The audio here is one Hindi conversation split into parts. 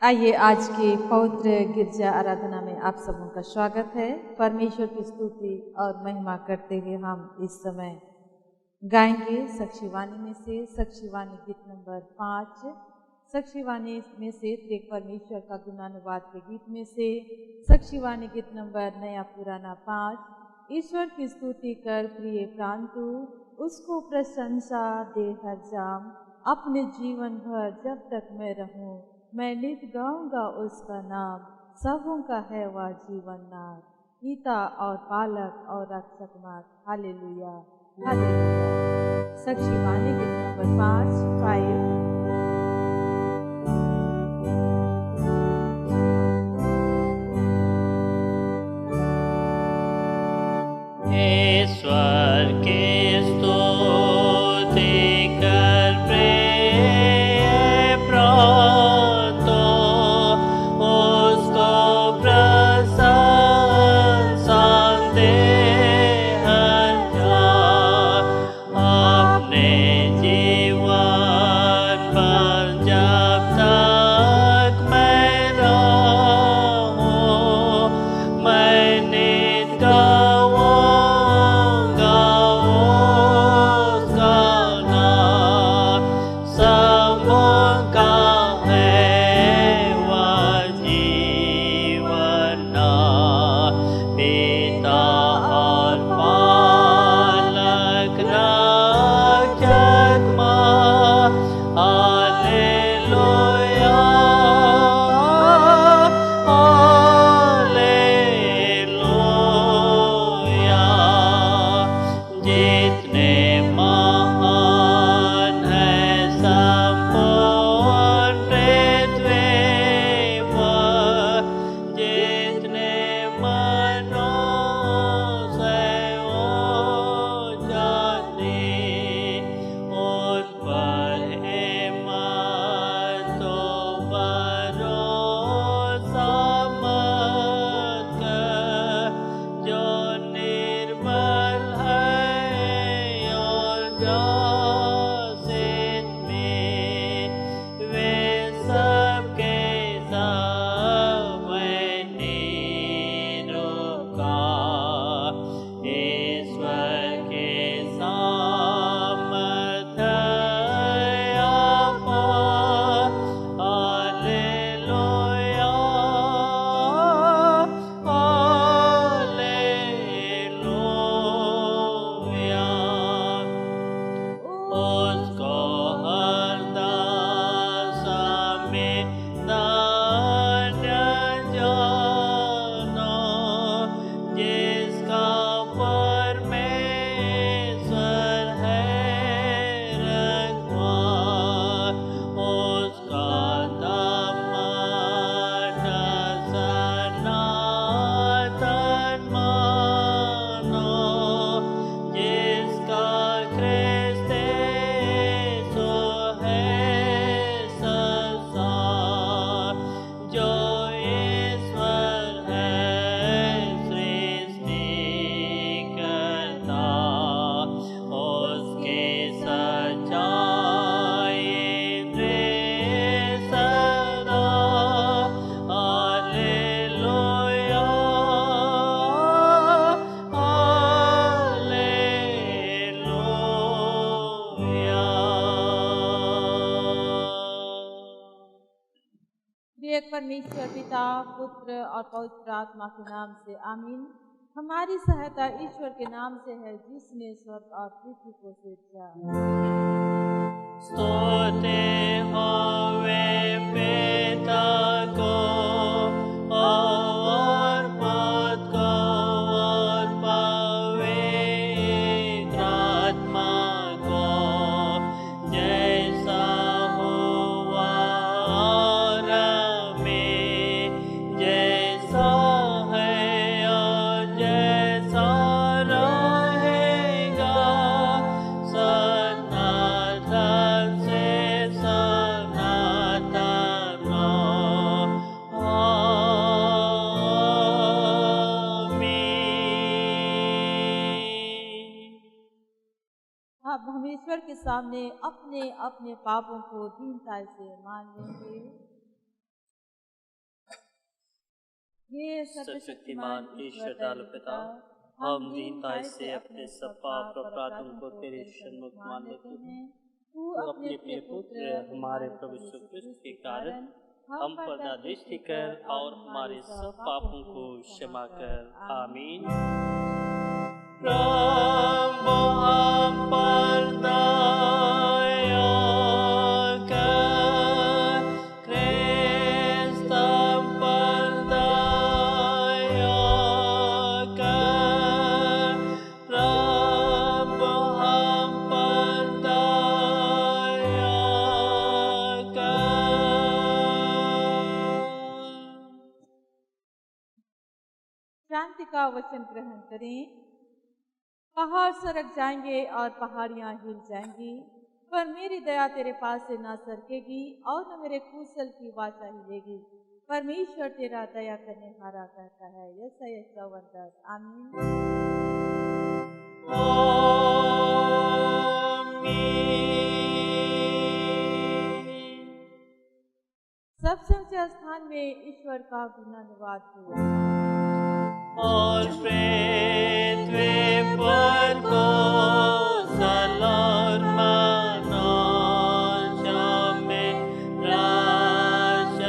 आइए आज की पवित्र गिरजा आराधना में आप सबों का स्वागत है। परमेश्वर की स्तुति और महिमा करते हुए हम इस समय गाएंगे साक्षीवाणी में से साक्षीवाणी गीत नंबर 5, साक्षीवाणी में से एक परमेश्वर का गुणानुवाद के गीत में से साक्षीवाणी गीत नंबर नया पुराना 5। ईश्वर की स्तुति कर प्रिय प्राण तू, उसको प्रशंसा दे हर जाम। अपने जीवन भर जब तक मैं रहूं, मैं नित गाऊंगा उसका नाम। सबों का है वह जीवन नाम, पिता और पालक और रक्षक मात। Hallelujah hallelujah. साक्षीवाणी गीत नंबर 5। ईश्वर की स्तुति कर प्रिय प्राण तो, उसको प्रशंसा दे हर जाम। अपने जीवन पर जब तक मैं रहूं, मैं नित गाऊंगा उसका नाम। सबों का है वह जीवन नाम, पिता और पालक रक्षक माँ। Hallelujah hallelujah. जितने महान है संपूर्ण पृथ्वी पर, जितने मनुष्य जाति, उन पर हिम्मत तो भरोसा मत कर। जो निर्बल है और ग्रसित में, वे सबके सब निरुपकार। ईश्वर के सामर्थ्य अपार। Hallelujah hallelujah. उसको हर दशा में धन्य जानो, जिसका परमेश्वर है रखवार। उसका दमन सनातन मानो, जिसका ख्रिस्त यीशु है संसार। जो ईश्वर है सृष्टिकर्ता, उसके सच्चाई दृढ़ सदा। Hallelujah hallelujah. प्रिय परमेश्वर पिता, पुत्र और पवित्र आत्मा के नाम से आमीन। हमारी सहायता ईश्वर के नाम से है, जिसने स्वर्ग और पृथ्वी को सृजा। स्तुति होवे पिता को और पुत्र को और पवित्र आत्मा को, जैसा हुआ आरंभ में, जैसा है और जैसा रहेगा, सनातन से सनातन। आमीन। अब हम ईश्वर के सामने अपने अपने पापों को दीनता से मान लेंगे। ये सर्वशक्तिमान ईश्वर दयालु पिता, हम दीनता से अपने सब पाप और अपराधों को तेरे सन्मुख मान लेते हैं। तू अपने प्रिय पुत्र हमारे प्रभु यीशु क्रिस्त के कारण हम पर दृष्टि कर और हमारे सब पापों को क्षमा कर। आमीन। प्रभु हम पर दया कर, क्रिस्त हम पर दया कर, प्रभु हम पर दया कर। शांति का वचन ग्रहण करें। पहाड़ सरक जाएंगे और पहाड़ियां हिल जाएंगी, पर मेरी दया तेरे पास से ना सरकेगी और न मेरे कुशल की वाचा हिलेगी। परमेश्वर तेरा दया करने हारा कहता है। यशायाह 54:10। आमीन। सबसे ऊंचे स्थान में ईश्वर का गुणानुवाद हुआ और पृथ्वी पर को सलार मानो में प्रसन्नता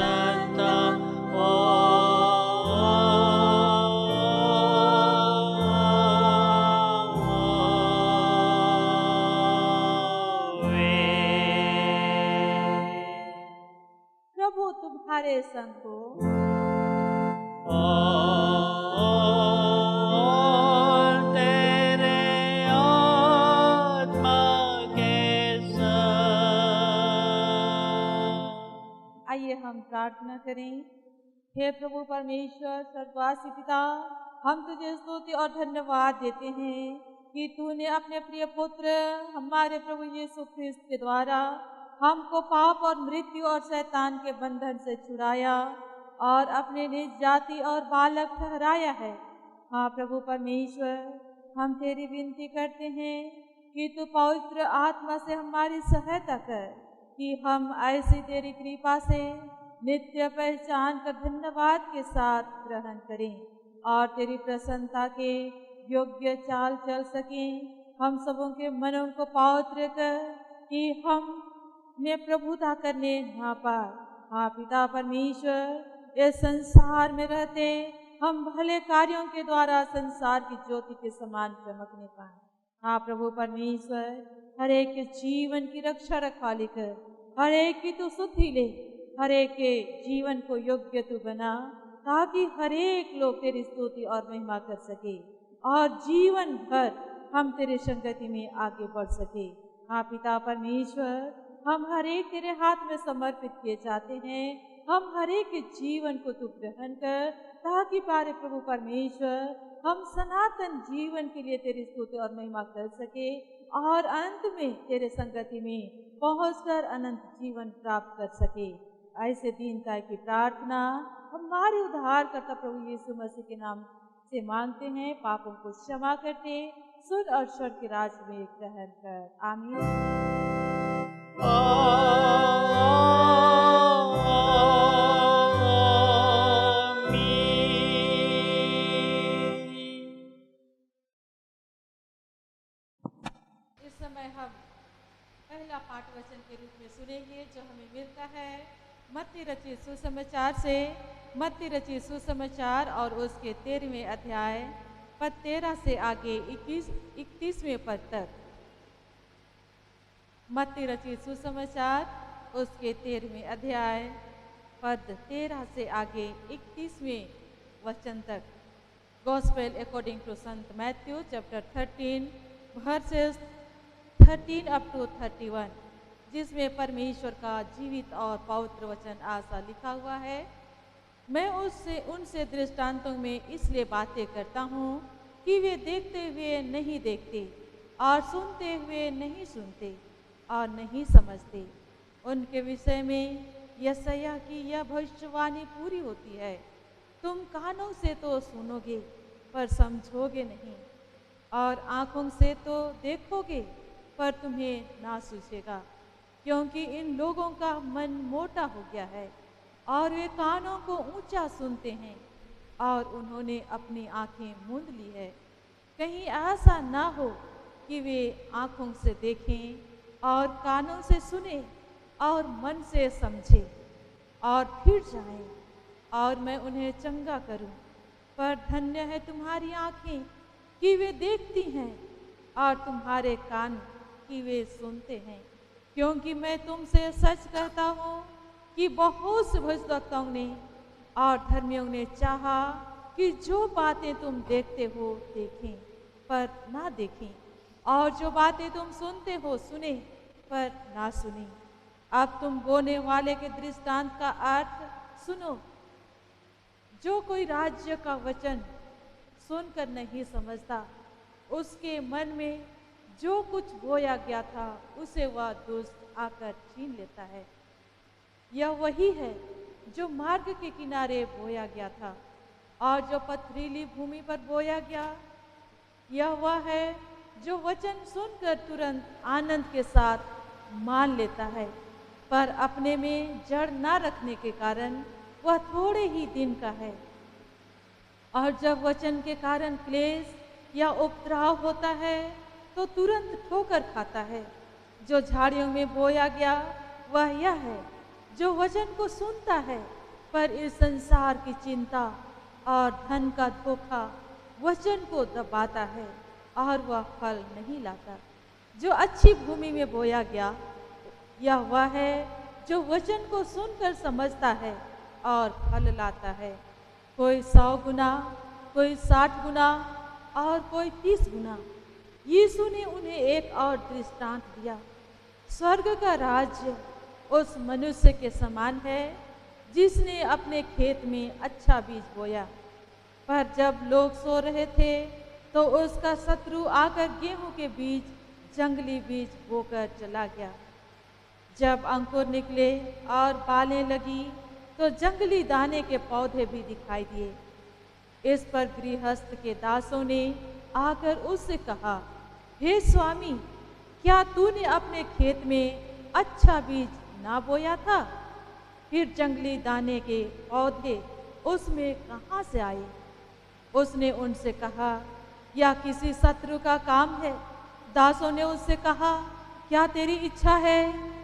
प्रभु तुम्हारे संग हो हम प्रार्थना करें। हे प्रभु परमेश्वर स्वर्गवासी पिता, हम तुझे स्तुति और धन्यवाद देते हैं कि तूने अपने प्रिय पुत्र हमारे प्रभु यीशु ख्रिस्त के द्वारा हमको पाप और मृत्यु और शैतान के बंधन से छुड़ाया और अपने निज जाति और बालक ठहराया है। हाँ प्रभु परमेश्वर, हम तेरी विनती करते हैं कि तू पवित्र आत्मा से हमारी सहायता कर कि हम ऐसी तेरी कृपा से नित्य पहचान कर धन्यवाद के साथ ग्रहण करें और तेरी प्रसन्नता के योग्य चाल चल सकें। हम सबों के मनों को पवित्र कर कि हम में प्रभुता करने ना पाए। हाँ पिता परमेश्वर, इस संसार में रहते हम भले कार्यों के द्वारा संसार की ज्योति के समान चमकने पाए। हाँ प्रभु परमेश्वर, हर एक के जीवन की रक्षा रखवाली कर, हर एक की तू सुधि ले, हर एक के जीवन को योग्य तू बना ताकि हर एक लोग तेरी स्तुति और महिमा कर सके और जीवन भर हम तेरे संगति में आगे बढ़ सके। हाँ पिता परमेश्वर, हम हर एक तेरे हाथ में समर्पित किए जाते हैं। हम हर एक के जीवन को तू ग्रहण कर ताकि पारे प्रभु परमेश्वर हम सनातन जीवन के लिए तेरी स्तुति और महिमा कर सके और अंत में तेरे संगति में पहुंचकर अनंत जीवन प्राप्त कर सके। ऐसे दीनता की प्रार्थना हमारे उद्धारकर्ता प्रभु यीशु मसीह के नाम से मांगते हैं, पापों को क्षमा करते सुर और स्वर्ग के राज में ग्रहण कर। आमीन। इस समय हम पहला पाठ वचन के रूप में सुनेंगे जो हमें मिलता है मत्ती रचित सुसमाचार से। मत्ती रचित सुसमाचार और उसके 13वें अध्याय पद 13 से आगे 31वें पद तक। मत्ती रचित सुसमाचार उसके 13वें अध्याय पद 13 से आगे 31वें वचन तक। गॉस्पेल अकॉर्डिंग टू संत Matthew chapter 13 verses 13 up to 31, जिसमें परमेश्वर का जीवित और पवित्र वचन आशा लिखा हुआ है। मैं उनसे दृष्टांतों में इसलिए बातें करता हूँ कि वे देखते हुए नहीं देखते और सुनते हुए नहीं सुनते और नहीं समझते। उनके विषय में यशायाह की यह भविष्यवाणी पूरी होती है, तुम कानों से तो सुनोगे पर समझोगे नहीं, और आँखों से तो देखोगे पर तुम्हें ना सूझेगा, क्योंकि इन लोगों का मन मोटा हो गया है और वे कानों को ऊंचा सुनते हैं और उन्होंने अपनी आंखें मूंद ली है। कहीं ऐसा ना हो कि वे आंखों से देखें और कानों से सुने और मन से समझे और फिर जाएं और मैं उन्हें चंगा करूं। पर धन्य है तुम्हारी आंखें कि वे देखती हैं और तुम्हारे कान कि वे सुनते हैं, क्योंकि मैं तुमसे सच कहता हूँ कि बहुत से भविष्यवक्ताओं ने और धर्मियों ने चाहा कि जो बातें तुम देखते हो देखें पर ना देखें, और जो बातें तुम सुनते हो सुने पर ना सुने। अब तुम बोने वाले के दृष्टांत का अर्थ सुनो। जो कोई राज्य का वचन सुनकर नहीं समझता, उसके मन में जो कुछ बोया गया था उसे वह दुष्ट आकर छीन लेता है। यह वही है जो मार्ग के किनारे बोया गया था और जो पथरीली भूमि पर बोया गया। यह वह है जो वचन सुनकर तुरंत आनंद के साथ मान लेता है, पर अपने में जड़ ना रखने के कारण वह थोड़े ही दिन का है। और जब वचन के कारण क्लेश या उपद्रव होता है तो तुरंत ठोकर खाता है। जो झाड़ियों में बोया गया वह यह है जो वचन को सुनता है, पर इस संसार की चिंता और धन का धोखा वचन को दबाता है और वह फल नहीं लाता। जो अच्छी भूमि में बोया गया यह वह है जो वचन को सुनकर समझता है और फल लाता है, कोई 100 गुना, कोई 60 गुना और कोई 30 गुना। यीशु ने उन्हें एक और दृष्टांत दिया। स्वर्ग का राज्य उस मनुष्य के समान है जिसने अपने खेत में अच्छा बीज बोया, पर जब लोग सो रहे थे तो उसका शत्रु आकर गेहूं के बीज जंगली बीज बोकर चला गया। जब अंकुर निकले और बालें लगी तो जंगली दाने के पौधे भी दिखाई दिए। इस पर गृहस्थ के दासों ने आकर उससे कहा, हे स्वामी, क्या तूने अपने खेत में अच्छा बीज ना बोया था? फिर जंगली दाने के पौधे उसमें कहाँ से आए? उसने उनसे कहा, यह किसी शत्रु का काम है। दासों ने उससे कहा, क्या तेरी इच्छा है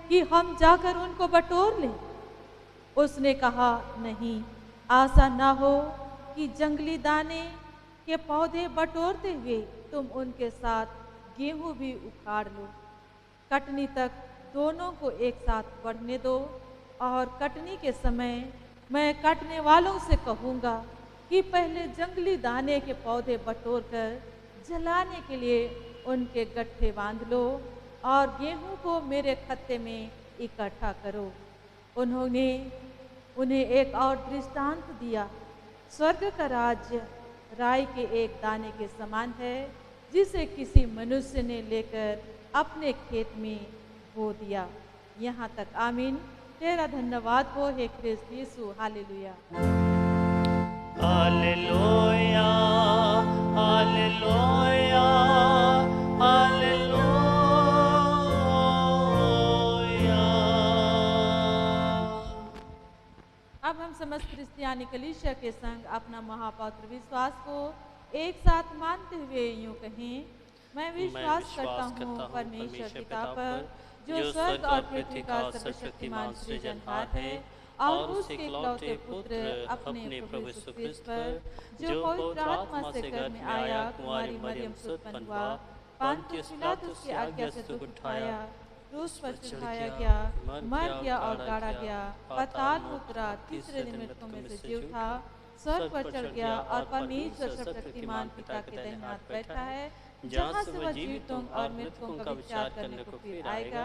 कि हम जाकर उनको बटोर लें? उसने कहा, नहीं, ऐसा ना हो कि जंगली दाने के पौधे बटोरते हुए तुम उनके साथ गेहूं भी उखाड़ लो। कटनी तक दोनों को एक साथ बढ़ने दो, और कटनी के समय मैं काटने वालों से कहूँगा कि पहले जंगली दाने के पौधे बटोर कर जलाने के लिए उनके गट्ठे बांध लो और गेहूं को मेरे खत्ते में इकट्ठा करो। उन्होंने उन्हें एक और दृष्टांत दिया। स्वर्ग का राज्य राई के एक दाने के समान है जिसे किसी मनुष्य ने लेकर अपने खेत में बो दिया। यहाँ तक आमीन। तेरा धन्यवाद हो हे ख्रिस्त यीशु। हालेलुया हालेलुया हालेलुया हालेलुया। अब हम समस्त क्रिस्तियानी कलीसिया के संग अपना महापवित्र विश्वास को एक साथ मानते हुए यूं कहें, मैं विश्वास करता हूँ परमेश्वर पिता पर, जो स्वर्ग और पृथ्वी का सर्वशक्तिमान सृजनहार है, और उसके इकलौते पुत्र अपने प्रभु यीशु ख्रिस्त पर, जो पवित्र आत्मा से गर्भ में आया, कुंवारी मरियम से उत्पन्न हुआ, पांतियुस पिलातुस की आज्ञा से दुख उठाया, क्रूस पर चढ़ाया गया, मर गया और गाड़ा गया, पाताल में उतरा, तीसरे दिन मृतकों में से जी उठा, स्वर्ग पर चढ़ गया और परमेश्वर सर्वशक्तिमान पिता के दाहिने हाथ बैठा है, जहाँ से वह जीवितों और मृतकों का विचार करने को फिर आएगा।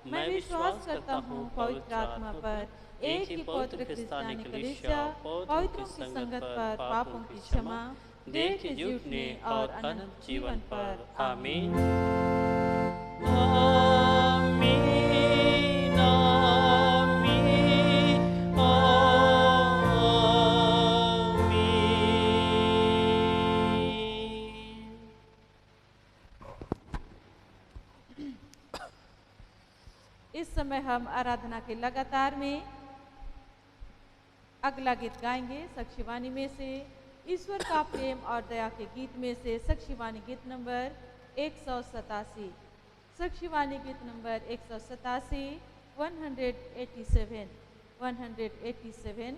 मैं विश्वास करता हूँ पवित्र आत्मा पर, एक ही पवित्र क्रिस्तियानी कलीसिया, पवित्रों की संगत पर, पापों की क्षमा, देह के जी उठने और अनंत जीवन पर। आमीन। आमीन आमीन आमीन। इस समय हम आराधना के लगातार में अगला गीत गाएंगे। साक्षीवाणी में से ईश्वर का प्रेम और दया के गीत में से साक्षीवाणी गीत नंबर 187। साक्षीवाणी गीत नंबर 187, 187।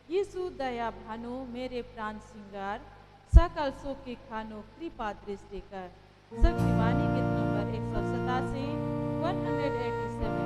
यीशु दया भानु मेरे प्राण सिंगार, सकल शोक के खानो कृपा दृष्टि कर। साक्षीवाणी गीत नंबर 187, 187।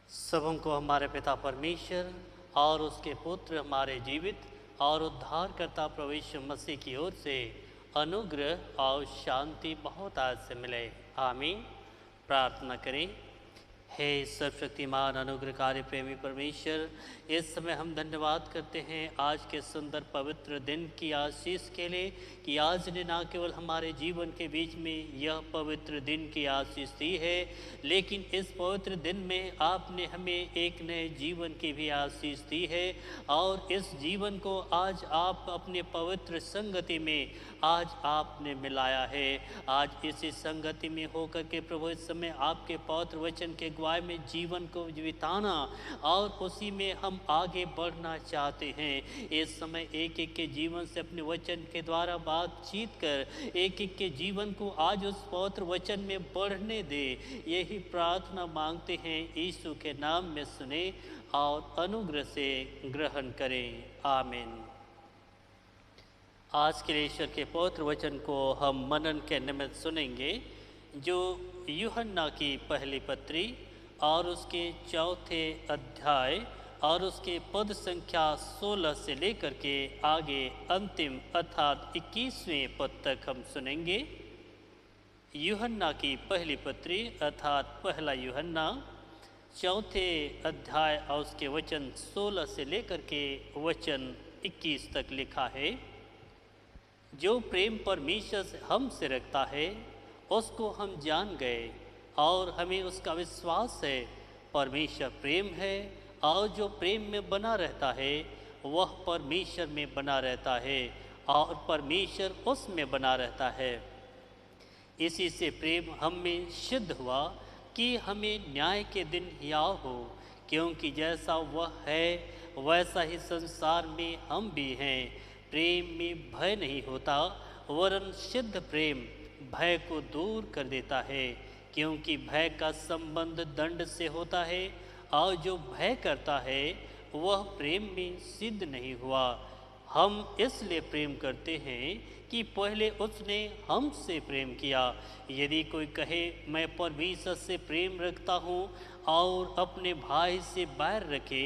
सबों को हमारे पिता परमेश्वर और उसके पुत्र हमारे जीवित और उद्धारकर्ता प्रभु यीशु मसीह की ओर से अनुग्रह और शांति बहुत आज से मिले। आमीन। प्रार्थना करें। हे सर्वशक्तिमान अनुग्रहकारी प्रेमी परमेश्वर, इस समय हम धन्यवाद करते हैं आज के सुंदर पवित्र दिन की आशीष के लिए कि आज ने न केवल हमारे जीवन के बीच में यह पवित्र दिन की आशीष दी है, लेकिन इस पवित्र दिन में आपने हमें एक नए जीवन की भी आशीष दी है। और इस जीवन को आज आप अपने पवित्र संगति में आज आपने मिलाया है। आज इसी संगति में होकर के प्रभु इस समय आपके पवित्र वचन के अगुवाई में जीवन को बिताना और उसी में हम आगे बढ़ना चाहते हैं। इस समय एक एक के जीवन से अपने वचन के द्वारा बातचीत कर एक एक के जीवन को आज उस पवित्र वचन में बढ़ने दे, यही प्रार्थना मांगते हैं। यीशु के नाम में सुने और अनुग्रह से ग्रहण करें। आमीन। आज के ईश्वर के पवित्र वचन को हम मनन के निमित्त सुनेंगे, जो यूहन्ना की पहली पत्री और उसके चौथे अध्याय और उसके पद संख्या 16 से लेकर के आगे अंतिम अर्थात 21वें पद तक हम सुनेंगे। यूहन्ना की पहली पत्री अर्थात पहला यूहन्ना चौथे अध्याय और उसके वचन 16 से लेकर के वचन 21 तक लिखा है। जो प्रेम परमेश्वर से हमसे रखता है उसको हम जान गए और हमें उसका विश्वास है। परमेश्वर प्रेम है और जो प्रेम में बना रहता है वह परमेश्वर में बना रहता है और परमेश्वर उसमें बना रहता है। इसी से प्रेम हम में सिद्ध हुआ कि हमें न्याय के दिन हियाव हो, क्योंकि जैसा वह है वैसा ही संसार में हम भी हैं। प्रेम में भय नहीं होता, वरन सिद्ध प्रेम भय को दूर कर देता है, क्योंकि भय का संबंध दंड से होता है, और जो भय करता है वह प्रेम में सिद्ध नहीं हुआ। हम इसलिए प्रेम करते हैं कि पहले उसने हमसे प्रेम किया। यदि कोई कहे मैं परमेश्वर से प्रेम रखता हूँ और अपने भाई से बैर रखे,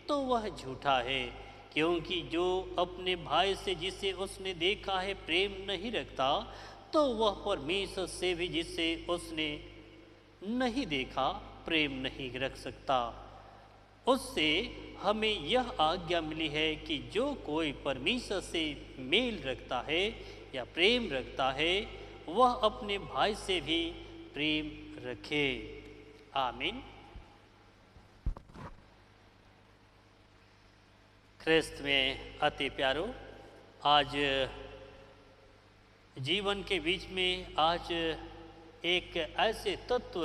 तो वह झूठा है, क्योंकि जो अपने भाई से जिसे उसने देखा है प्रेम नहीं रखता, तो वह परमेश्वर से भी जिसे उसने नहीं देखा प्रेम नहीं रख सकता। उससे हमें यह आज्ञा मिली है कि जो कोई परमेश्वर से मेल रखता है या प्रेम रखता है, वह अपने भाई से भी प्रेम रखे। आमीन। ख्रिस्त में अति प्यारो, आज जीवन के बीच में आज एक ऐसे तत्व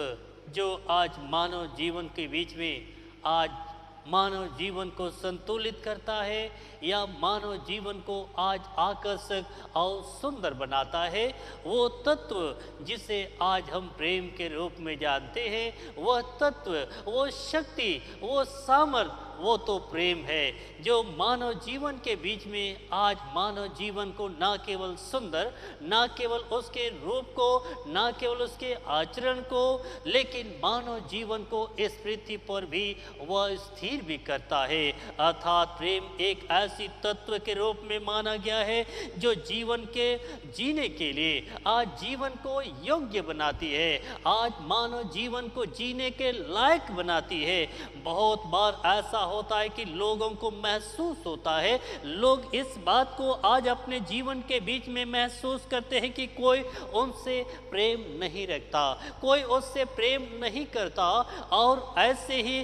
जो आज मानव जीवन के बीच में आज मानव जीवन को संतुलित करता है या मानव जीवन को आज आकर्षक और सुंदर बनाता है, वो तत्व जिसे आज हम प्रेम के रूप में जानते हैं, वह तत्व, वो शक्ति, वो सामर्थ, वो तो प्रेम है, जो मानव जीवन के बीच में आज मानव जीवन को ना केवल सुंदर, ना केवल उसके रूप को, ना केवल उसके आचरण को, लेकिन मानव जीवन को इस पृथ्वी पर भी वह स्थिर भी करता है। अर्थात प्रेम एक ऐसी तत्व के रूप में माना गया है जो जीवन के जीने के लिए आज जीवन को योग्य बनाती है, आज मानव जीवन को जीने के लायक बनाती है। बहुत बार ऐसा होता है कि लोगों को महसूस होता है, लोग इस बात को आज अपने जीवन के बीच में महसूस करते हैं कि कोई उनसे प्रेम नहीं रखता, कोई उससे प्रेम नहीं करता, और ऐसे ही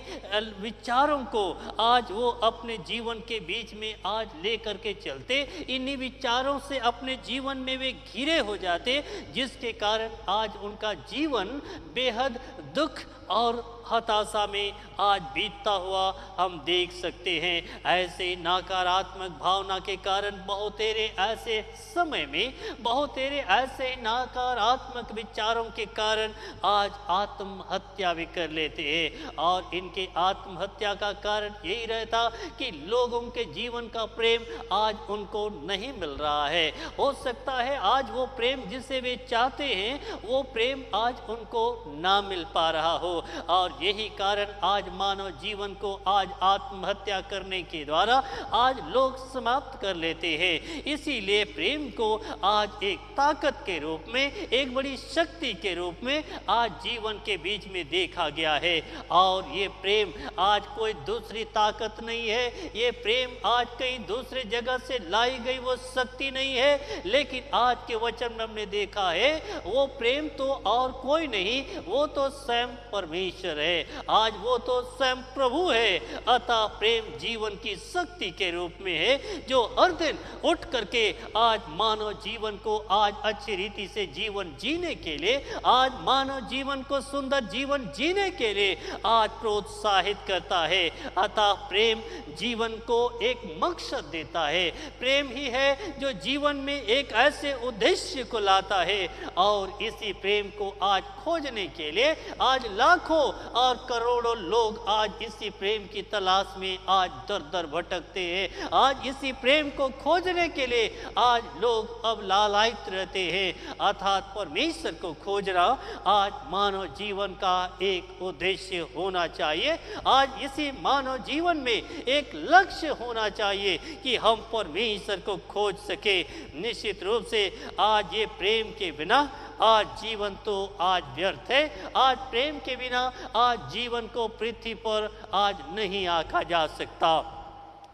विचारों को आज वो अपने जीवन के बीच में आज लेकर के चलते, इन्हीं विचारों से अपने जीवन में वे घिरे हो जाते, जिसके कारण आज उनका जीवन बेहद दुख और हताशा में आज बीतता हुआ हम देख सकते हैं। ऐसे नकारात्मक भावना के कारण बहुतेरे ऐसे समय में, बहुतेरे ऐसे नकारात्मक विचारों के कारण आज आत्महत्या भी कर लेते हैं, और इनके आत्महत्या का कारण यही रहता कि लोगों के जीवन का प्रेम आज उनको नहीं मिल रहा है। हो सकता है आज वो प्रेम जिसे वे चाहते हैं वो प्रेम आज उनको ना मिल पा रहा हो, और यही कारण आज मानव जीवन को आज आत्महत्या करने के द्वारा आज लोग समाप्त कर लेते हैं। इसीलिए प्रेम को आज एक ताकत के रूप में, एक बड़ी शक्ति के रूप में आज जीवन के बीच में देखा गया है। और ये प्रेम आज कोई दूसरी ताकत नहीं है, ये प्रेम आज कहीं दूसरी जगह से लाई गई वो शक्ति नहीं है, लेकिन आज के वचन में हमने देखा है वो प्रेम तो और कोई नहीं, वो तो स्वयं परमेश्वर है, आज वो तो स्वयं प्रभु है। अतः प्रेम जीवन की शक्ति के रूप में है, जो हर दिन उठ करके आज मानव जीवन को आज अच्छी रीति से जीवन जीने के लिए, आज मानव जीवन को सुंदर जीवन जीने के लिए आज प्रोत्साहित करता है। अतः प्रेम जीवन को एक मकसद देता है, प्रेम ही है जो जीवन में एक ऐसे उद्देश्य को लाता है, और इसी प्रेम को आज खोजने के लिए आज लाखों और करोड़ों लोग आज इसी प्रेम की तलाश में आज दर दर भटकते हैं। आज इसी प्रेम को खोजने के लिए आज लोग अब लालायित रहते हैं। अर्थात परमेश्वर को खोजना आज मानव जीवन का एक उद्देश्य होना चाहिए। आज इसी मानव जीवन में एक लक्ष्य होना चाहिए कि हम परमेश्वर को खोज सके। निश्चित रूप से आज ये प्रेम के बिना आज जीवन तो आज व्यर्थ है। आज प्रेम के बिना आज जीवन को पृथ्वी पर आज नहीं आंका जा सकता।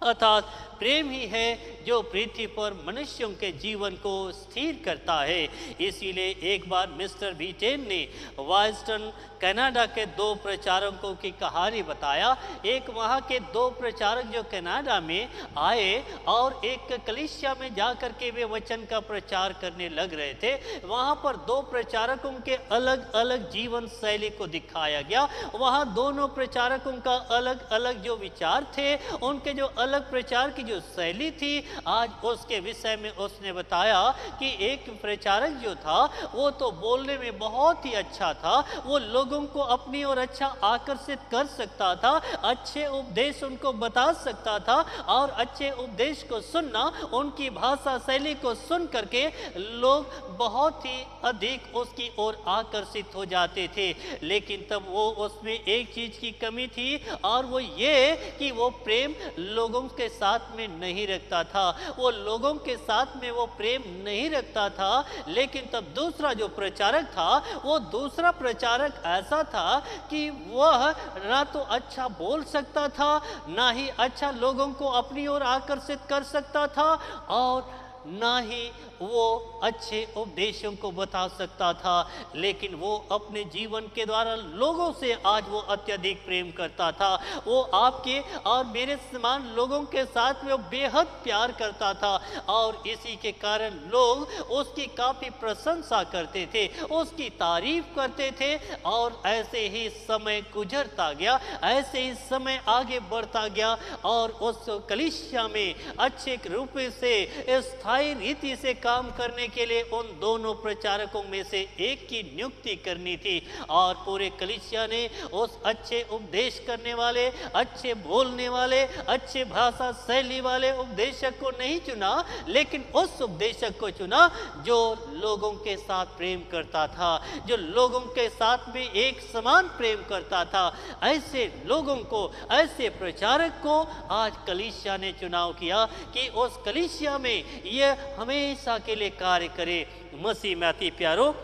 अर्थात प्रेम ही है जो पृथ्वी पर मनुष्यों के जीवन को स्थिर करता है। इसीलिए एक बार मिस्टर बीटेन ने वाइस्टन कनाडा के 2 प्रचारकों की कहानी बताया। एक वहाँ के 2 प्रचारक जो कनाडा में आए और एक कलीसिया में जाकर के वे वचन का प्रचार करने लग रहे थे। वहाँ पर 2 प्रचारकों के अलग अलग जीवन शैली को दिखाया गया। वहाँ दोनों प्रचारकों का अलग अलग जो विचार थे, उनके जो अलग प्रचार की जो शैली थी, आज उसके विषय में उसने बताया कि एक प्रचारक जो था वो तो बोलने में बहुत ही अच्छा था, वो लोगों को अपनी ओर अच्छा आकर्षित कर सकता था, अच्छे उपदेश उनको बता सकता था और अच्छे उपदेश को सुनना, उनकी भाषा शैली को सुन करके लोग बहुत ही अधिक उसकी ओर आकर्षित हो जाते थे। लेकिन तब वो उसमें एक चीज की कमी थी और वो ये कि वो प्रेम लोगों के साथ में नहीं रखता था, वो लोगों के साथ में वो प्रेम नहीं रखता था। लेकिन तब दूसरा जो प्रचारक था, वो दूसरा प्रचारक ऐसा था कि वह ना तो अच्छा बोल सकता था, ना ही अच्छा लोगों को अपनी ओर आकर्षित कर सकता था और ना ही वो अच्छे उपदेशों को बता सकता था। लेकिन वो अपने जीवन के द्वारा लोगों से आज वो अत्यधिक प्रेम करता था। वो आपके और मेरे समान लोगों के साथ में वो बेहद प्यार करता था और इसी के कारण लोग उसकी काफ़ी प्रशंसा करते थे, उसकी तारीफ करते थे। और ऐसे ही समय गुजरता गया, ऐसे ही समय आगे बढ़ता गया और उस कलीसिया में अच्छे रूप से स्थायी रीति से काम करने के लिए उन दोनों प्रचारकों में से एक की नियुक्ति करनी थी। और पूरे कलीसिया ने उस अच्छे उपदेश करने वाले, अच्छे बोलने वाले, अच्छे भाषा शैली वाले उपदेशक को नहीं चुना, लेकिन उस उपदेशक को चुना जो लोगों के साथ प्रेम करता था, जो लोगों के साथ में एक समान प्रेम करता था। ऐसे लोगों को, ऐसे प्रचारक को आज कलीसिया ने चुनाव किया कि उस कलीसिया में यह हमेशा के लिए कार्य करे। मसीह में अति प्यारो,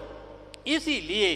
इसीलिए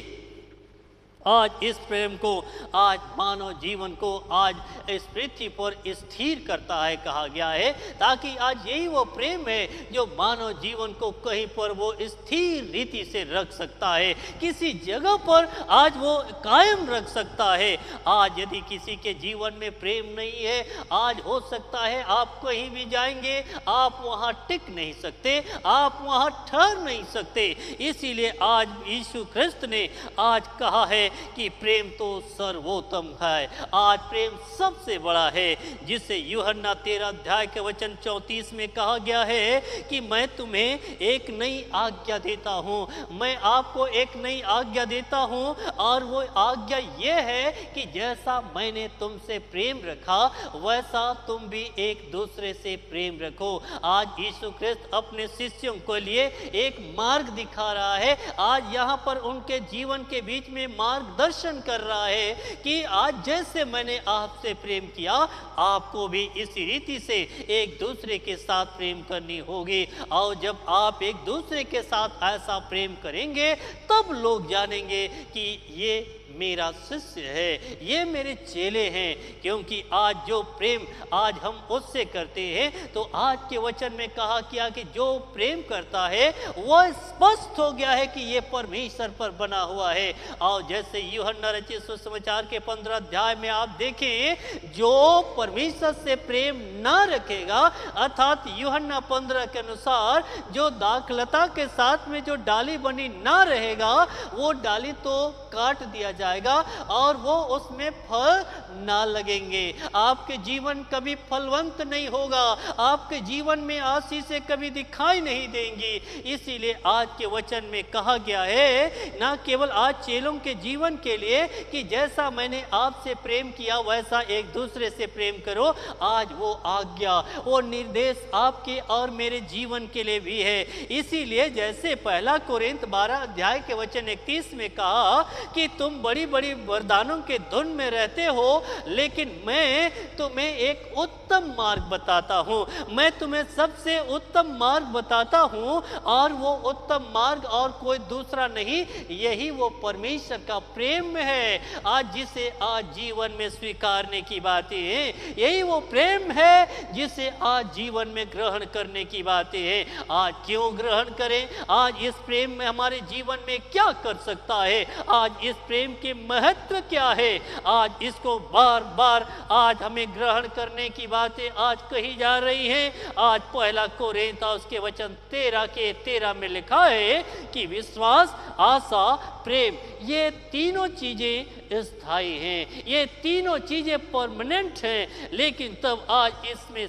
आज इस प्रेम को, आज मानव जीवन को आज इस पृथ्वी पर स्थिर करता है कहा गया है, ताकि आज यही वो प्रेम है जो मानव जीवन को कहीं पर वो स्थिर रीति से रख सकता है, किसी जगह पर आज वो कायम रख सकता है। आज यदि किसी के जीवन में प्रेम नहीं है, आज हो सकता है आप कहीं भी जाएंगे, आप वहाँ टिक नहीं सकते, आप वहाँ ठहर नहीं सकते। इसीलिए आज यीशु ख्रिस्त ने आज कहा है कि प्रेम तो सर्वोत्तम है, आज प्रेम सबसे बड़ा है, जिसे यूहन्ना 13 अध्याय के वचन 34 में कहा गया है कि मैं तुम्हें एक नई आज्ञा देता हूँ, मैं आपको एक नई आज्ञा देता हूँ और वो आज्ञा ये है कि जैसा मैंने तुमसे प्रेम रखा वैसा तुम भी एक दूसरे से प्रेम रखो। आज यीशु ख्रिस्त अपने शिष्यों को लिए एक मार्ग दिखा रहा है, आज यहाँ पर उनके जीवन के बीच में मार्गदर्शन कर रहा है कि आज जैसे मैंने आपसे प्रेम किया, आपको भी इसी रीति से एक दूसरे के साथ प्रेम करनी होगी। और जब आप एक दूसरे के साथ ऐसा प्रेम करेंगे, तब लोग जानेंगे कि ये मेरा शिष्य है, ये मेरे चेले हैं। क्योंकि आज जो प्रेम आज हम उससे करते हैं, तो आज के वचन में कहा किया कि जो प्रेम करता है वह स्पष्ट हो गया है कि ये परमेश्वर पर बना हुआ है। और जैसे यूहन्ना रचित सुसमाचार के 15 अध्याय में आप देखें, जो परमेश्वर से प्रेम ना रखेगा, अर्थात यूहन्ना 15 के अनुसार जो दाखलता के साथ में जो डाली बनी ना रहेगा, वो डाली तो काट दिया जाएगा और वो उसमें फल ना लगेंगे। आपके जीवन कभी फलवंत नहीं होगा, आपके जीवन में आशीषें कभी दिखाई नहीं देंगी। इसीलिए आज के वचन में कहा गया है, ना केवल आज चेलों के जीवन के लिए कि जैसा मैंने आपसे प्रेम किया वैसा एक दूसरे से प्रेम करो, आज वो आज्ञा, वो निर्देश आपके और मेरे जीवन के लिए भी है। इसीलिए जैसे 1 कोरिन्थ 12 अध्याय के वचन 31 में कहा कि तुम बड़ी बड़ी वरदानों के धुन में रहते हो लेकिन मैं तुम्हें एक उत्तम मार्ग बताता हूँ। मैं तुम्हें सबसे उत्तम मार्ग बताता हूँ, और वो उत्तम मार्ग और कोई दूसरा नहीं, यही वो परमेश्वर का प्रेम है आज, जिसे आज जीवन में स्वीकारने की बातें हैं। यही वो प्रेम है जिसे आज जीवन में ग्रहण करने की बातें हैं। आज क्यों ग्रहण करें? आज इस प्रेम में हमारे जीवन में क्या कर सकता है? आज इस प्रेम के महत्व क्या है? आज इसको बार बार आज हमें ग्रहण करने की बातें आज कही जा रही हैं। आज पहला कोरिन्थियों उसके वचन 13 में लिखा है कि विश्वास, आशा, प्रेम, ये तीनों चीजें स्थायी हैं, ये तीनों चीजें परमानेंट हैं। लेकिन तब आज इसमें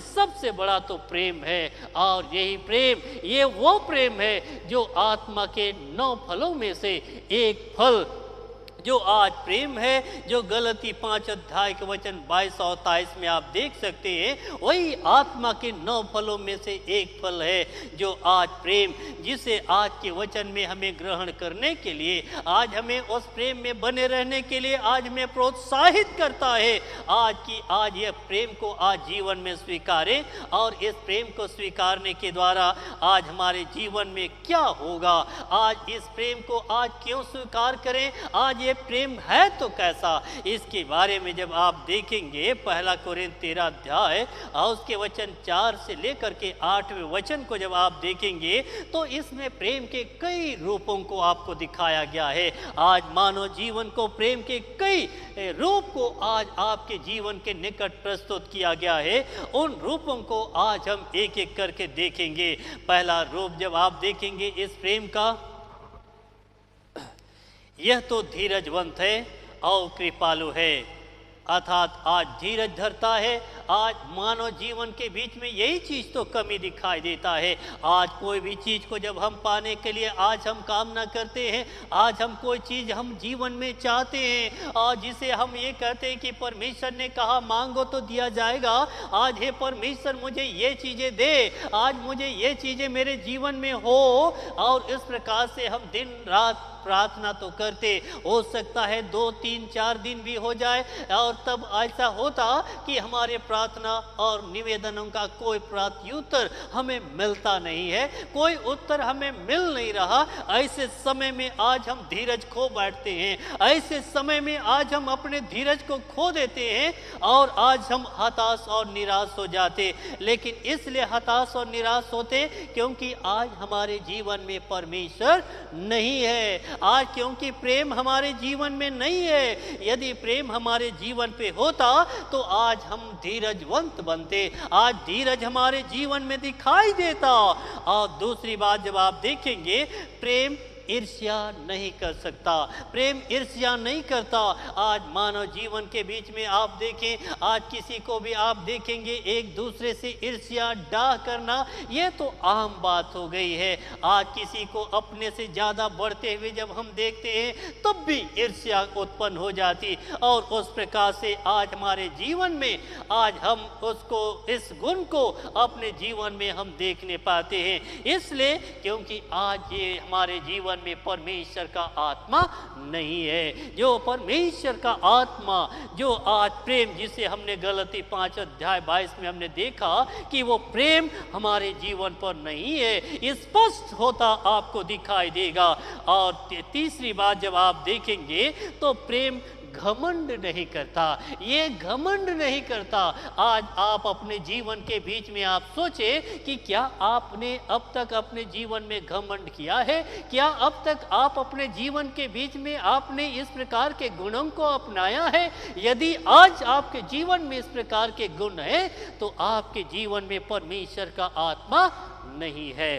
सबसे बड़ा तो प्रेम है। और यही प्रेम, ये वो प्रेम है जो आत्मा के 9 फलों में से एक फल जो आज प्रेम है, जो गलती 5 अध्याय के वचन 22 और 23 में आप देख सकते हैं, वही आत्मा के 9 फलों में से एक फल है जो आज प्रेम, जिसे आज के वचन में हमें ग्रहण करने के लिए, आज हमें उस प्रेम में बने रहने के लिए आज हमें प्रोत्साहित करता है। आज यह प्रेम को आज जीवन में स्वीकारें, और इस प्रेम को स्वीकारने के द्वारा आज हमारे जीवन में क्या होगा, आज इस प्रेम को आज क्यों स्वीकार करें, आज ये प्रेम है तो कैसा, इसके बारे में जब आप देखेंगे पहला कोरिन्थ 13 अध्याय और उसके वचन 4 से लेकर के 8वें वचन को जब आप देखेंगे तो इसमें प्रेम के कई रूपों को आपको दिखाया गया है। आज मानव जीवन को प्रेम के कई रूप को आज आपके जीवन के निकट प्रस्तुत किया गया है। उन रूपों को आज हम एक एक करके देखेंगे। पहला रूप जब आप देखेंगे इस प्रेम का, यह तो धीरजवंत है और कृपालु है, अर्थात आज धीरज धरता है। आज मानव जीवन के बीच में यही चीज़ तो कमी दिखाई देता है। आज कोई भी चीज़ को जब हम पाने के लिए आज हम कामना करते हैं, आज हम कोई चीज़ हम जीवन में चाहते हैं, और जिसे हम ये कहते हैं कि परमेश्वर ने कहा मांगो तो दिया जाएगा। आज हे परमेश्वर मुझे ये चीज़ें दे, आज मुझे ये चीज़ें मेरे जीवन में हो, और इस प्रकार से हम दिन रात प्रार्थना तो करते, हो सकता है 2, 3, 4 दिन भी हो जाए, और तब ऐसा होता कि हमारे प्रार्थना और निवेदनों का कोई प्रत्युत्तर हमें मिलता नहीं है, कोई उत्तर हमें मिल नहीं रहा। ऐसे समय में आज हम धीरज खो बैठते हैं, ऐसे समय में आज हम अपने धीरज को खो देते हैं, और आज हम हताश और निराश हो जाते। लेकिन इसलिए हताश और निराश होते क्योंकि आज हमारे जीवन में परमेश्वर नहीं है, आज क्योंकि प्रेम हमारे जीवन में नहीं है। यदि प्रेम हमारे जीवन पे होता तो आज हम धीरजवंत बनते, आज धीरज हमारे जीवन में दिखाई देता। और दूसरी बात जब आप देखेंगे, प्रेम ईर्ष्या नहीं कर सकता, प्रेम ईर्ष्या नहीं करता। आज मानव जीवन के बीच में आप देखें, आज किसी को भी आप देखेंगे एक दूसरे से ईर्ष्या डाह करना, ये तो आम बात हो गई है। आज किसी को अपने से ज़्यादा बढ़ते हुए जब हम देखते हैं तब भी ईर्ष्या उत्पन्न हो जाती, और उस प्रकार से आज हमारे जीवन में आज हम उसको, इस गुण को अपने जीवन में हम देखने पाते हैं। इसलिए क्योंकि आज ये हमारे जीवन में परमेश्वर का आत्मा नहीं है। जो परमेश्वर का आत्मा, जो आज प्रेम, जिसे हमने गलती 5 अध्याय 22 में हमने देखा कि वो प्रेम हमारे जीवन पर नहीं है, स्पष्ट होता आपको दिखाई देगा। और तीसरी बात जब आप देखेंगे तो प्रेम घमंड नहीं करता, ये घमंड नहीं करता। आज आप अपने जीवन के बीच में आप सोचें कि क्या आपने अब तक अपने जीवन में घमंड किया है? क्या अब तक आप अपने जीवन के बीच में आपने इस प्रकार के गुणों को अपनाया है? यदि आज आपके जीवन में इस प्रकार के गुण हैं तो आपके जीवन में परमेश्वर का आत्मा नहीं है।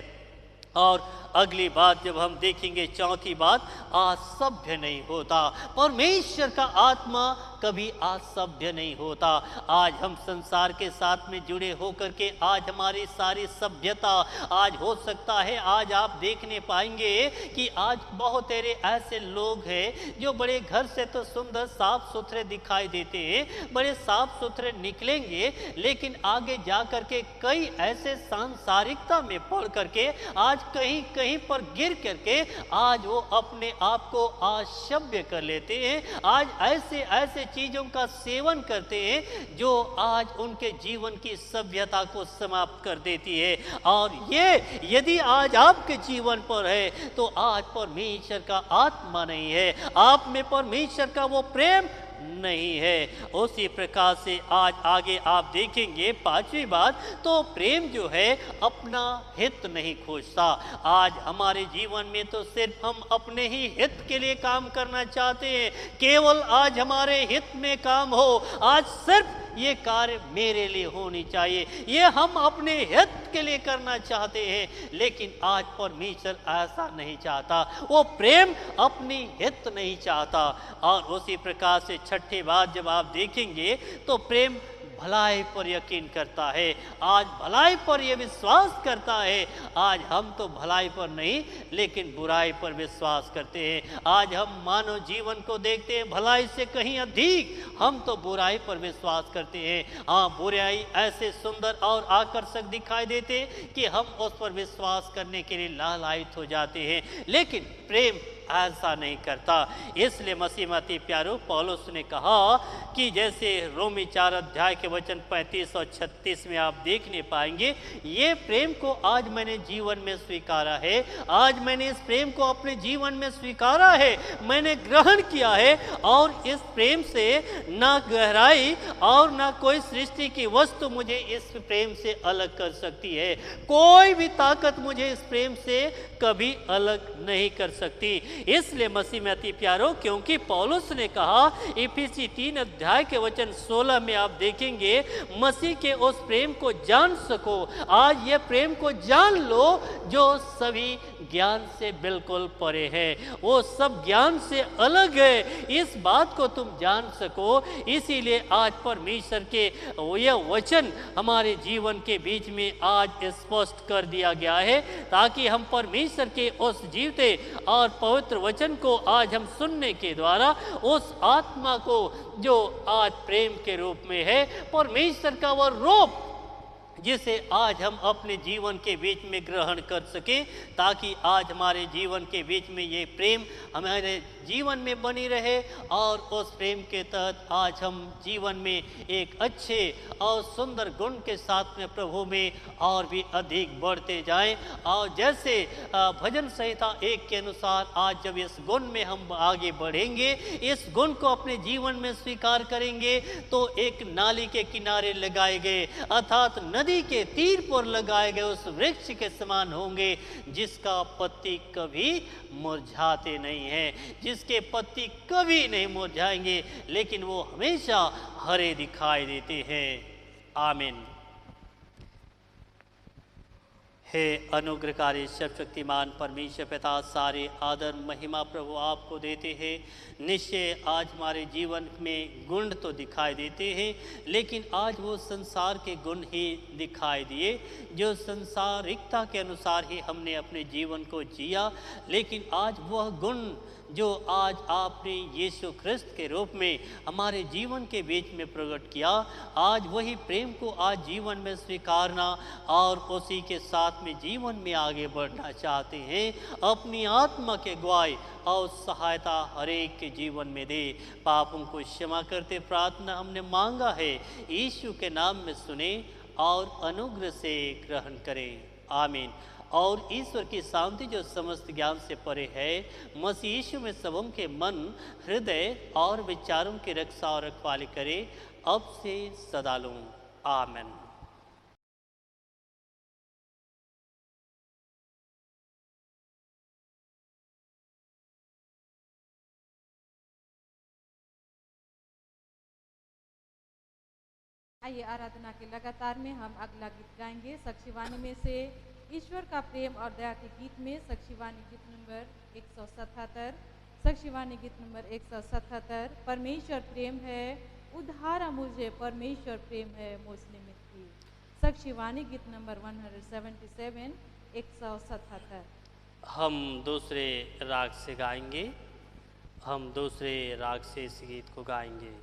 और अगली बात जब हम देखेंगे, चौथी बात, असभ्य नहीं होता। परमेश्वर का आत्मा कभी असभ्य नहीं होता। आज हम संसार के साथ में जुड़े होकर के आज हमारी सारी सभ्यता, आज हो सकता है आज आप देखने पाएंगे कि आज बहुत सारे ऐसे लोग हैं जो बड़े घर से तो सुंदर साफ सुथरे दिखाई देते हैं, बड़े साफ सुथरे निकलेंगे, लेकिन आगे जा कर के कई ऐसे सांसारिकता में पड़ करके आज कहीं कहीं पर गिर करके आज वो अपने आप को असभ्य कर लेते हैं। आज ऐसे ऐसे चीज़ों का सेवन करते हैं जो आज उनके जीवन की सभ्यता को समाप्त कर देती है। और ये यदि आज आपके जीवन पर है तो आज परमेश्वर का आत्मा नहीं है, आप में परमेश्वर का वो प्रेम नहीं है। उसी प्रकार से आज आगे आप देखेंगे 5वीं बात, तो प्रेम जो है अपना हित नहीं खोजता। आज हमारे जीवन में तो सिर्फ हम अपने ही हित के लिए काम करना चाहते हैं, केवल आज हमारे हित में काम हो, आज सिर्फ ये कार्य मेरे लिए होनी चाहिए, ये हम अपने हित के लिए करना चाहते हैं। लेकिन आज परमेश्वर ऐसा नहीं चाहता, वो प्रेम अपनी हित नहीं चाहता। और उसी प्रकार से 6ठे बात जब आप देखेंगे तो प्रेम भलाई पर यकीन करता है, आज भलाई पर यह विश्वास करता है। आज हम तो भलाई पर नहीं लेकिन बुराई पर विश्वास करते हैं। आज हम मानव जीवन को देखते हैं, भलाई से कहीं अधिक हम तो बुराई पर विश्वास करते हैं। हाँ, बुराई ऐसे सुंदर और आकर्षक दिखाई देते हैं कि हम उस पर विश्वास करने के लिए लालायित हो जाते हैं, लेकिन प्रेम ऐसा नहीं करता। इसलिए मसीह मती प्यारो पौलुस ने कहा कि जैसे रोमी 4 अध्याय के वचन 35 और 36 में आप देखने पाएंगे, ये प्रेम को आज मैंने जीवन में स्वीकारा है, आज मैंने इस प्रेम को अपने जीवन में स्वीकारा है, मैंने ग्रहण किया है। और इस प्रेम से ना गहराई और ना कोई सृष्टि की वस्तु मुझे इस प्रेम से अलग कर सकती है, कोई भी ताकत मुझे इस प्रेम से कभी अलग नहीं कर सकती। इसलिए मसीह में अति प्यारो, क्योंकि पौलुस ने कहा इफिसी 3 अध्याय के वचन 16 में आप देखेंगे, मसीह के उस प्रेम को जान सको। आज ये प्रेम को जान लो जो सभी ज्ञान से बिल्कुल परे है, वो सब ज्ञान से अलग है, इस बात को तुम जान सको। इसीलिए आज परमेश्वर के यह वचन हमारे जीवन के बीच में आज स्पष्ट कर दिया गया है, ताकि हम परमेश्वर के उस जीवते और पवित्र वचन को आज हम सुनने के द्वारा उस आत्मा को जो आज प्रेम के रूप में है, परमेश्वर का वह रूप जिसे आज हम अपने जीवन के बीच में ग्रहण कर सकें, ताकि आज हमारे जीवन के बीच में ये प्रेम हमारे जीवन में बनी रहे और उस प्रेम के तहत आज हम जीवन में एक अच्छे और सुंदर गुण के साथ में प्रभु में और भी अधिक बढ़ते जाएं। और जैसे भजन संहिता 1 के अनुसार आज जब इस गुण में हम आगे बढ़ेंगे, इस गुण को अपने जीवन में स्वीकार करेंगे, तो एक नाली के किनारे लगाए गए अर्थात नदी के तीर पर लगाए गए उस वृक्ष के समान होंगे जिसका पत्ती कभी मुरझाते नहीं हैं, जिसके पत्ती कभी नहीं मुरझाएंगे, लेकिन वो हमेशा हरे दिखाई देते हैं। आमीन। हे अनुग्रहकारी सर्वशक्तिमान परमेश्वर पिता, सारे आदर महिमा प्रभु आपको देते हैं। निश्चय आज हमारे जीवन में गुण तो दिखाई देते हैं, लेकिन आज वो संसार के गुण ही दिखाई दिए, जो संसारिकता के अनुसार ही हमने अपने जीवन को जिया। लेकिन आज वह गुण जो आज आपने यीशु ख्रिस्त के रूप में हमारे जीवन के बीच में प्रकट किया, आज वही प्रेम को आज जीवन में स्वीकारना और उसी के साथ में जीवन में आगे बढ़ना चाहते हैं। अपनी आत्मा के गवाही और सहायता हरेक के जीवन में दे। पापों को क्षमा करते प्रार्थना हमने मांगा है, यीशु के नाम में सुने और अनुग्रह से ग्रहण करें। आमीन। और ईश्वर की शांति जो समस्त ज्ञान से परे है, मसीह यीशु में सबों के मन, हृदय और विचारों की रक्षा और रखवाली करे, अब से सदा लूं। आमीन। आइए आराधना के लगातार में हम अगला गीत गाएंगे साक्षीवाणी में से ईश्वर का प्रेम और दया के गीत में साक्षीवाणी गीत नंबर 177। साक्षीवाणी गीत नंबर 177, परमेश्वर प्रेम है उद्धारा मुझे, परमेश्वर प्रेम है मुस्लिम की। साक्षीवाणी गीत नंबर 177 177। हम दूसरे राग से गाएंगे, हम दूसरे राग से इस गीत को गाएंगे।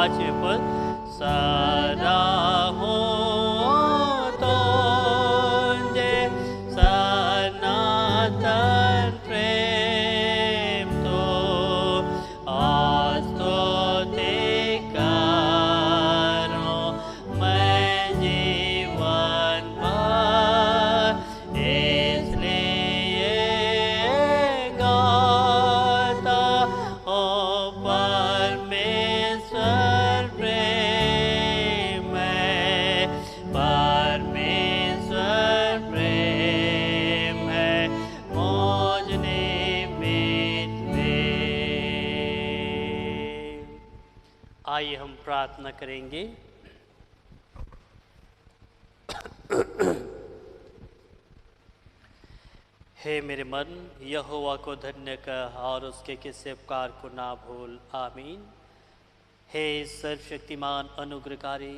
पांचवें पद सदा हो तुझे सनातन प्रेम तो आज तो करो मैं जीवन भर इसलिए गाता ओ परमेश्वर प्रेम है, परमेश्वर प्रेम है मुझ निमित्त में। आइए हम प्रार्थना करेंगे। हे मेरे मन, यहोवा को धन्य कर और उसके किसी उपकार को ना भूल। आमीन। हे सर्वशक्तिमान अनुग्रहकारी,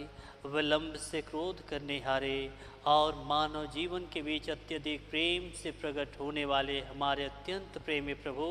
विलंब से क्रोध करने हारे और मानव जीवन के बीच अत्यधिक प्रेम से प्रकट होने वाले हमारे अत्यंत प्रेमी प्रभु,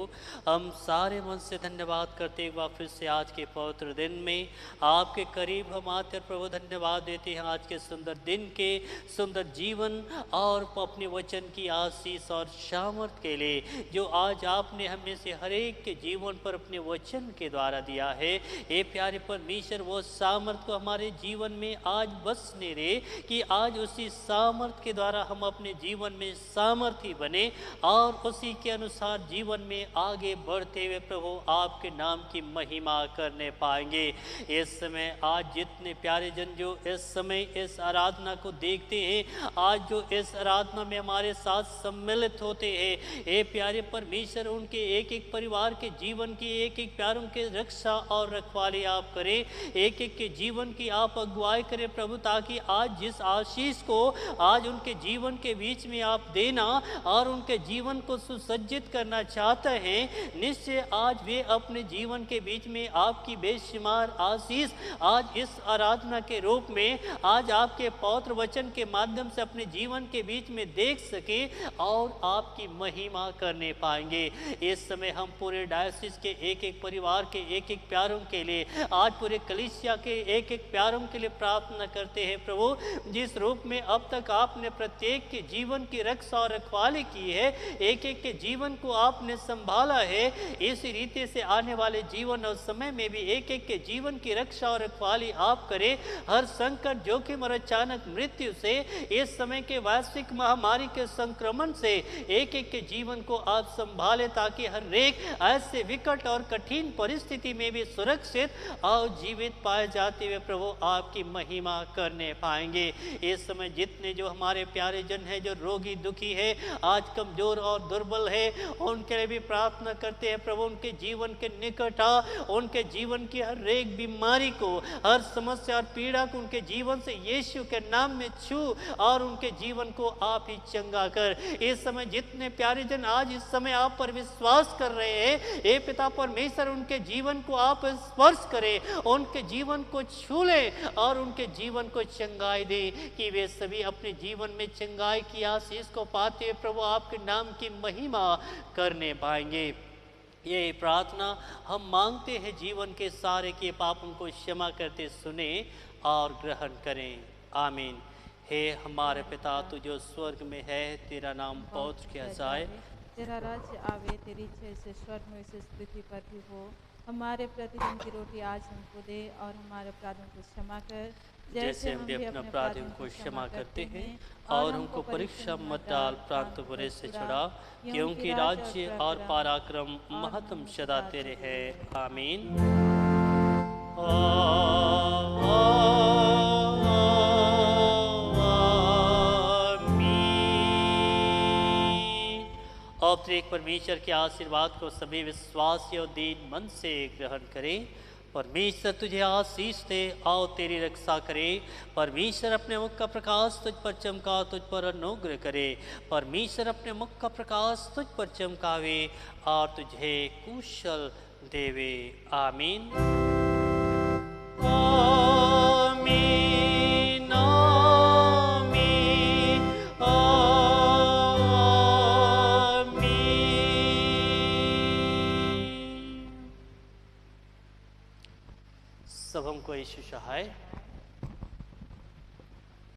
हम सारे मन से धन्यवाद करते हुए फिर से आज के पवित्र दिन में आपके करीब हम आते हैं प्रभु। धन्यवाद देते हैं आज के सुंदर दिन के, सुंदर जीवन और अपने वचन की आशीष और सामर्थ के लिए जो आज आपने हमें से हर एक के जीवन पर अपने वचन के द्वारा दिया है। ये प्यारे परमेश्वर, वो सामर्थ को हमारे जीवन में आज बसने दे कि आज उसी सामर्थ के द्वारा हम अपने जीवन में सामर्थी बने और उसी के अनुसार जीवन में आगे बढ़ते हुए प्रभु आपके नाम की महिमा करने पाएंगे। इस समय आज जितने प्यारे जन जो इस समय इस आराधना को देखते हैं, आज जो इस आराधना में हमारे साथ सम्मिलित होते हैं, ये प्यारे परमेश्वर उनके एक एक परिवार के जीवन की एक एक प्यारों के रक्षा और रखवाली आप करें, एक एक के जीवन की आप अगुवाई करें प्रभु, ताकि आज जिस आशीष को आज उनके जीवन के बीच में आप देना और उनके जीवन को सुसज्जित करना चाहते हैं, निश्चय आज वे अपने जीवन के बीच में आपकी बेशुमार आशीष आज इस आराधना के रूप में आज आपके पवित्र वचन के माध्यम से अपने जीवन के बीच में देख सके और आपकी महिमा करने पाएंगे। इस समय हम पूरे डायसिस के एक एक परिवार के एक एक प्यारों के लिए, आज पूरे कलीसिया के एक एक प्यारों के लिए प्रार्थना करते हैं प्रभु। जिस रूप में अब तक आपने प्रत्येक के जीवन की रक्षा और रखवाली की है, एक एक के जीवन को आपने संभाला है, इसी रीति से आने वाले जीवन और समय में भी एक एक के जीवन की रक्षा और रखवाली आप करें। हर संकट, जोखिम और अचानक मृत्यु से, इस समय के वैश्विक महामारी के संक्रमण से एक एक के जीवन को आप संभाले, ताकि हर एक ऐसे विकट और कठिन परिस्थिति में भी सुरक्षित और जीवित पाए जाते हुए प्रभु आपकी महिमा करने पाएंगे। इस समय जितने जो हमारे प्यारे जन हैं जो रोगी दुखी है, आज कमजोर और दुर्बल है, उनके लिए भी प्रार्थना करते हैं प्रभु, उनके जीवन के निकट आ, उनके जीवन की हर एक बीमारी को, हर समस्या और पीड़ा को उनके जीवन से यीशु के नाम में छू और उनके जीवन को आप ही चंगा कर। इस समय जितने प्यारे जन आज इस समय आप पर विश्वास कर रहे हैं, हे पिता परमेश्वर उनके जीवन को आप स्पर्श करें, उनके जीवन को छू ले और उनके जीवन को चंगाई दे, कि वे सभी अपने जीवन में चंगाई की आशीष को पाते हुए प्रभु आपके नाम की महिमा करने पाएंगे। ये प्रार्थना हम मांगते हैं जीवन के सारे के पापों को क्षमा करते सुने और ग्रहण करें। आमीन। हे हमारे पिता तू जो स्वर्ग में है, तेरा नाम पवित्र किया जाए, तेरा राज्य आवे, तेरी इच्छा जैसे स्वर्ग में वैसे पृथ्वी पर भी हो। हमारे प्रतिदिन की रोटी आज हमको दे और हमारे अपराधों को क्षमा कर, जैसे हम भी अपने अपराधियों को क्षमा करते हैं, और हमको परीक्षा मत डाल, प्रांत बुरे से छुड़ा, क्योंकि राज्य और पराक्रम महत्व सदा तेरे है। आमीन। और एक परमेश्वर के आशीर्वाद को सभी विश्वासी और दीन मन से ग्रहण करें। परमेश्वर तुझे आशीष दे और तेरी रक्षा करे। परमेश्वर अपने मुख का प्रकाश तुझ पर चमका, तुझ पर अनुग्रह करे। परमेश्वर अपने मुख का प्रकाश तुझ पर चमकावे और तुझे कुशल देवे। आमीन। आमीन, आमीन, आमीन। सब हमको यीशु सहाय